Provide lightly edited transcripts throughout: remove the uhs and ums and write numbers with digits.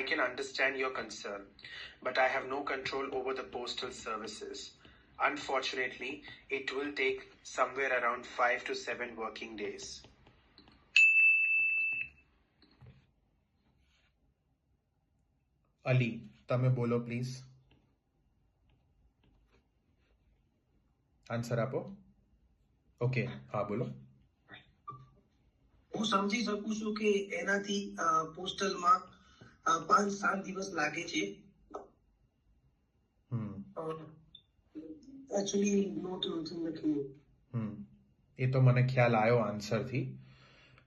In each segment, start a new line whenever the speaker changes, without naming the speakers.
I can understand your concern, but I have no control over the postal services. Unfortunately, it will take somewhere around 5 to 7 working days.
Ali, તમે બોલો please. Answer આપો. Okay, હા બોલો.
હું સમજી શકું છું કે એનાથી પોસ્ટલમાં 5-7 દિવસ લાગે છે. એકચ્યુઅલી નોટ નથી લખ્યું.
એ તો મને ખ્યાલ આવ્યો આન્સરથી.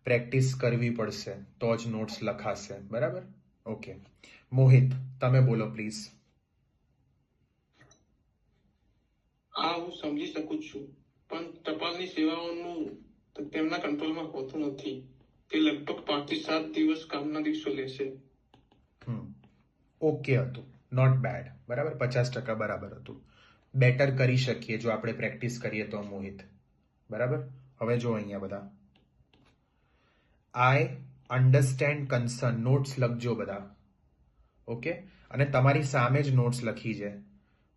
પ્રેક્ટિસ કરવી પડશે તો જ નોટ્સ લખાશે, બરાબર? ઓકે, મોહિત તમે બોલો પ્લીઝ.
હા, હું સમજી શકું છું, પણ ટપાલની સેવાઓનું તેમના કંટ્રોલમાં હોતું નથી. તે લગભગ 5 થી 7 દિવસ કામના દિવસો લેશે.
ઓકે હતું, નોટ બેડ, બરાબર, 50% બરાબર હતું. બેટર કરી શકીએ જો આપણે પ્રેક્ટિસ કરીએ તો, મોહિત, બરાબર. હવે જો અહીંયા બધા આઈ અન્ડરસ્ટેન્ડ કન્સર્ન, નોટ્સ લખજો બધા. ઓકે, અને તમારી સામે જ નોટ્સ લખી છે.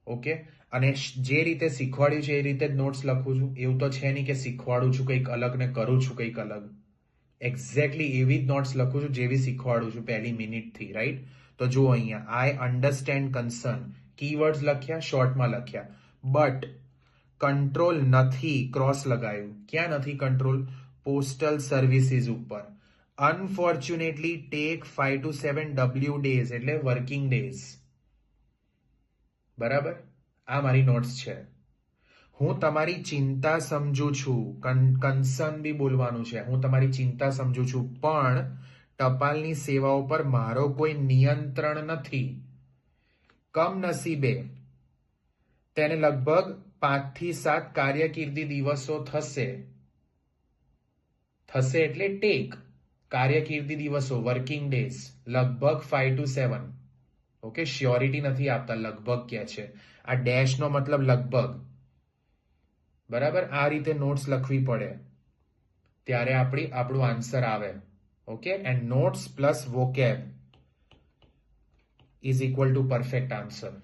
ઓકે, અને જે રીતે શીખવાડ્યું છે એ રીતે જ નોટ્સ લખું છું. એવું તો છે નહીં કે શીખવાડું છું કંઈક અલગ ને કરું છું કંઈક અલગ. એક્ઝેક્ટલી એવી જ નોટ્સ લખું છું જેવી શીખવાડું છું પહેલી મિનિટથી, રાઈટ? તો જુઓ અહીંયા, આઈ અન્ડરસ્ટેન્ડ કન્સર્ન, કીવર્ડ્સ લખ્યા, શોર્ટમાં લખ્યા, બટ કંટ્રોલ નથી, ક્રોસ લગાવ્યું. ક્યાં નથી કંટ્રોલ? પોસ્ટલ સર્વિસીસ ઉપર. Unfortunately take 5 to 7 W days, એટલે વર્કિંગ ડેઝ. બરાબર, આ મારી નોટ્સ છે. હું તમારી ચિંતા સમજુ છું, કન્સર્ન બી બોલવાનું છે. હું તમારી ચિંતા સમજુ છું, પણ ટપાલની સેવાઓ પર મારો કોઈ નિયંત્રણ નથી. કમનસીબે તેને લગભગ 5 થી 7 કાર્યકિર્દી દિવસો થશે. થશે એટલે ટેક, કાર્યકિર્દી દિવસો, વર્કિંગ ડેઝ, લગભગ 5 to 7. ઓકે, શ્યોરિટી નથી આપતા, લગભગ કે છે. આ ડેશનો મતલબ લગભગ, બરાબર. આ રીતે નોટ્સ લખવી પડે ત્યારે આપણું આન્સર આવે. Okay, and notes plus vocab is equal to perfect answer.